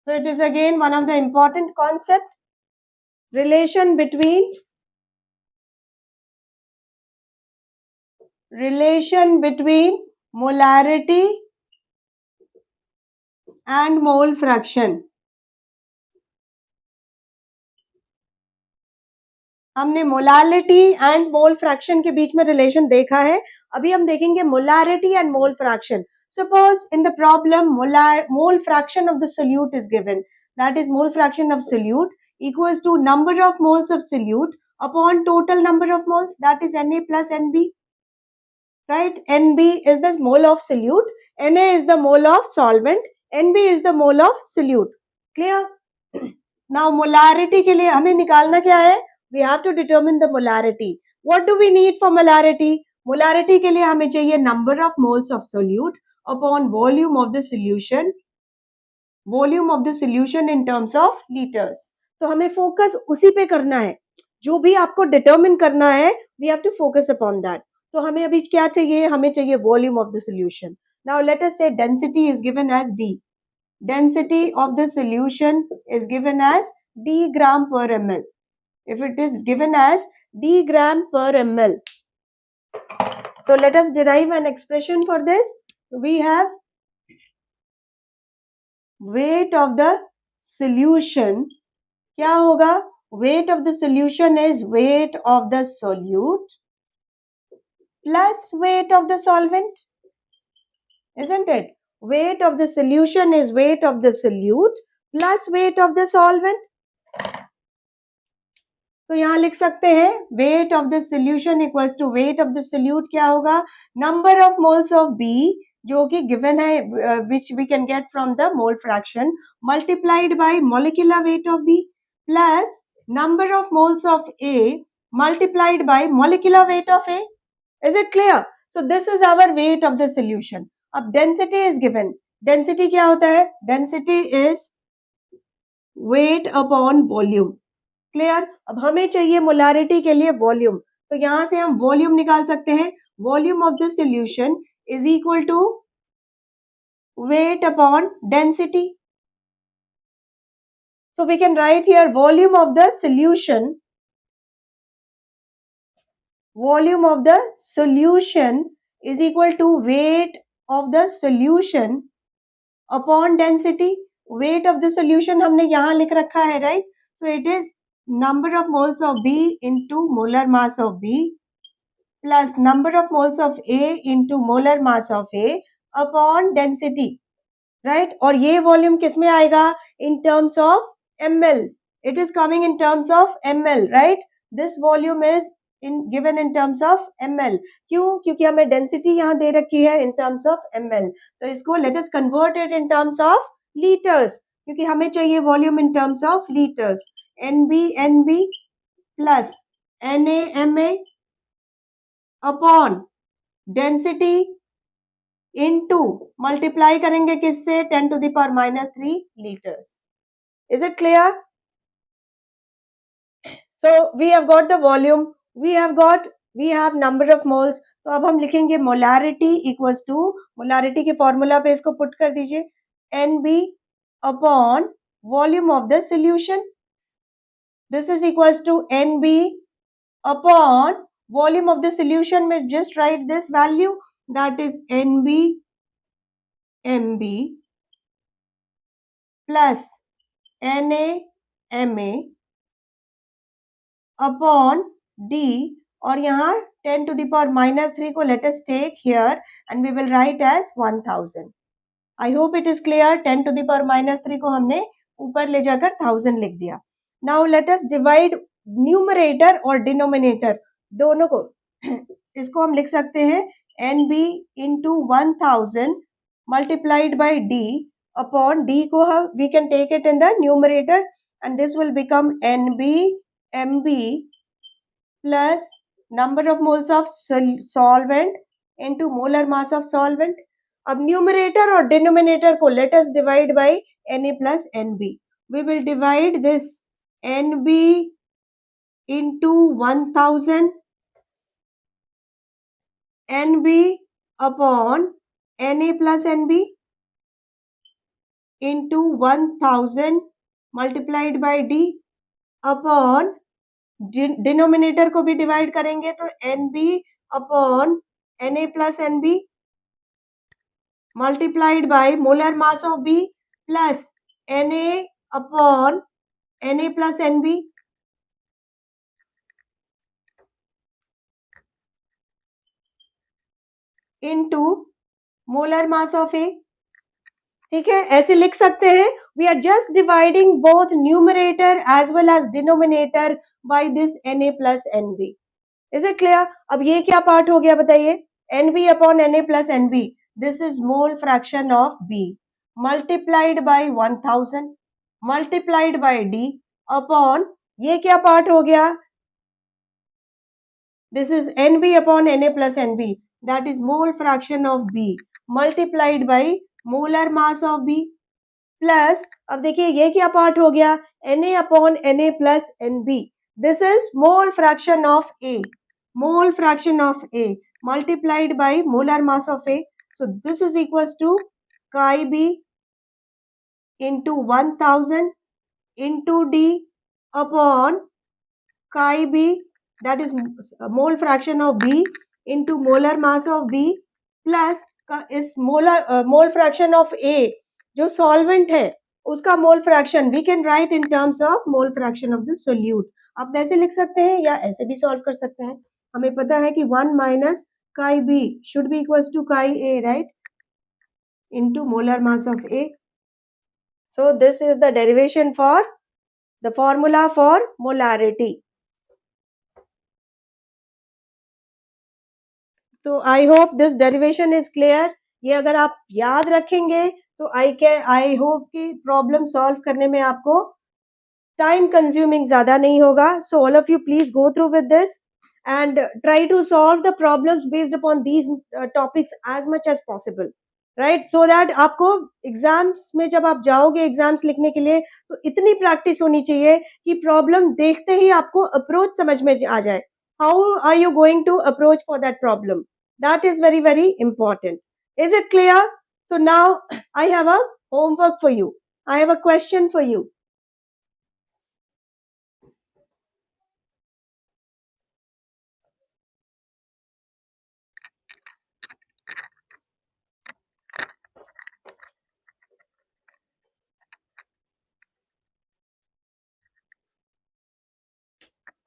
So it is again one of the important concept, relation between molarity and mole fraction. हमने molarity and mole fraction के बीच में relation देखा है. अभी हम देखेंगे molarity and mole fraction. Suppose in the problem mole fraction of the solute is given. That is mole fraction of solute equals to number of moles of solute upon total number of moles, that is Na plus Nb. Right? Nb is the mole of solute, Na is the mole of solvent, Nb is the mole of solute. Clear? Now molarity के लिए हमें निकालना क्या है? We have to determine the molarity. What do we need for molarity? Molarity के लिए हमें चाहिए number of moles of solute upon volume of the solution. Volume of the solution in terms of liters. तो हमें focus उसी पे करना है. जो भी आपको determine करना है, we have to focus upon that. तो हमें अभी क्या चाहिए? हमें चाहिए volume of the solution. Now let us say density is given as D. Density of the solution is given as d gram per ml. If it is given as d gram per ml, so let us derive an expression for this. We have weight of the solution. क्या होगा? Weight of the solution is weight of the solute plus weight of the solvent, isn't it? Weight of the solution is weight of the solute plus weight of the solvent. तो यहां लिख सकते हैं weight of the solution equals to weight of the solute क्या होगा? Number of moles of B जो कि given है which we can get from the mole fraction multiplied by molecular weight of B plus number of moles of A multiplied by molecular weight of A. Is it clear? So this is our weight of the solution. अब density is given. Density क्या होता है? Density is weight upon volume. Clear? अब हमें चाहिए molarity के लिए volume. तो यहां से हम वॉल्यूम निकाल सकते हैं. Volume of the solution is equal to weight upon density. So we can write here volume of the solution. Volume of the solution is equal to weight of the solution upon density. Weight of the solution हमने यहां लिख रखा है, right? So it is number of moles of B into molar mass of B plus number of moles of A into molar mass of A upon density, right? और ये volume किस में आएगा? In terms of ml. It is coming in terms of ml, right? This volume is given in terms of ml. क्यों? क्योंकि हमें density यहाँ दे रखी है in terms of ml. तो इसको let us convert it in terms of liters, क्योंकि हमें चाहिए volume in terms of liters. NB plus NaMa upon density into multiply करेंगे किससे? 10 to the power minus 3 liters. Is it clear? So we have got the volume, we have number of moles. तो अब हम लिखेंगे molarity equals to, molarity के formula पे इसको put कर दीजिए, NB upon volume of the solution. This is equals to NB upon volume of the solution. में just write this value, that is NB MB plus NaMa upon D, और यहाँ 10 to the power minus 3 को let us take here and we will write as 1000. I hope it is clear. 10 to the power minus 3 को हमने ऊपर ले जाकर 1000 लिख दिया. Now let us divide numerator और denominator दोनों को. इसको हम लिख सकते हैं NB into 1000 multiplied by D upon D को हम we can take it in the numerator and this will become NB MB plus number of moles of solvent into molar mass of solvent. अब numerator और denominator को let us divide by Na plus Nb. We will divide this Nb into 1000 Nb upon Na plus Nb into 1000 multiplied by D upon denominator को भी divide करेंगे तो NB upon Na plus NB multiplied by molar mass of B plus Na upon Na plus NB into molar mass of A. ठीक है, ऐसे लिख सकते हैं. We are just dividing both numerator as well as denominator by this Na plus NB. Is it clear? अब ये क्या part हो गया बताइए? NB upon Na plus NB, this is mole fraction of B multiplied by 1000 multiplied by D upon ये क्या part हो गया? This is NB upon Na plus NB, that is mole fraction of B multiplied by molar mass of B plus अब देखिए ये क्या part हो गया? Na upon Na plus NB, this is mole fraction of A, mole fraction of A multiplied by molar mass of A. So this is equals to chi B into 1000 into D upon chi B, that is mole fraction of B into molar mass of B plus is mole fraction of A जो solvent है उसका mole fraction we can write in terms of mole fraction of the solute. आप ऐसे लिख सकते हैं या ऐसे भी सॉल्व कर सकते हैं. हमें पता है कि 1 minus chi B should be equals to chi A, right, into molar mass of A. So this is the derivation for the formula for molarity. तो I hope this derivation is clear. ये अगर आप याद रखेंगे तो I hope कि problem solve करने में आपको टाइम कंज्यूमिंग ज्यादा नहीं होगा. So all of you please go through with this and try to solve the problems based upon these topics as much as possible, right, so that आपको exams में जब आप जाओगे एग्जाम्स लिखने के लिए तो इतनी प्रैक्टिस होनी चाहिए कि प्रॉब्लम देखते ही आपको अप्रोच समझ में आ जाए. How are you going to approach for that problem? That is very, very important. Is it clear? So now I have a homework for you. I have a question for you.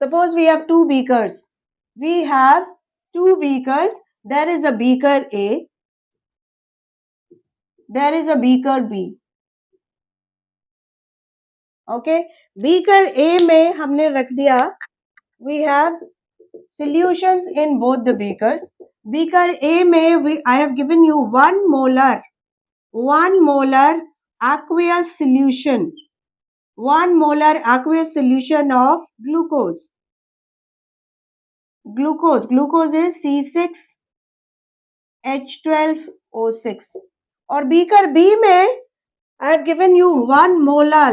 Suppose we have two beakers. We have two beakers. There is a beaker A. There is a beaker B. Okay. Beaker A में हमने रख दिया. We have solutions in both the beakers. Beaker A में I have given you 1 molar aqueous solution. 1 molar aqueous solution of glucose. Glucose is C6H12O6. और beaker B में I have given you 1 molar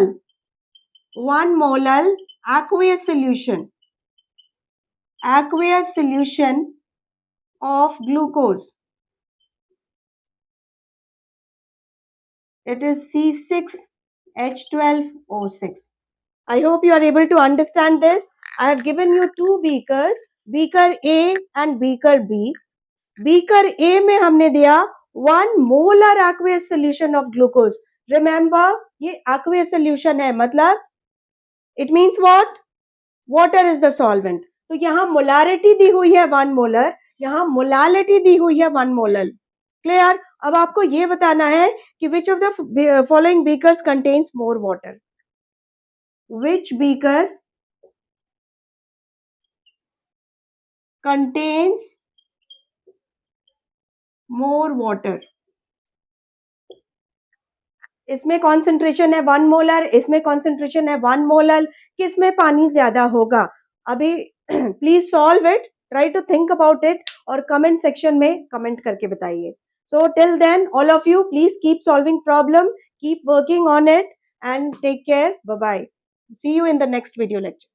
aqueous solution of glucose. It is C6H12O6. I hope you are able to understand this. I have given you two beakers, beaker A and beaker B. Beaker A में हमने दिया 1 molar aqueous solution of glucose. Remember, ये aqueous solution है, मतलब it means what? Water is the solvent. तो यहाँ molarity दी हुई है 1 molar, यहाँ molality दी हुई है 1 molar. Clear? अब आपको ये बताना है कि which of the following beakers contains more water? Which beaker contains more water. इसमें कॉन्सेंट्रेशन है 1 मोलर, इसमें कॉन्सेंट्रेशन है 1 मोलर, किसमें पानी ज्यादा होगा? अभी please solve it, try to think about it और कमेंट सेक्शन में कमेंट करके बताइए. So till then, all of you, please keep solving problem, keep working on it, and take care. Bye bye. See you in the next video lecture.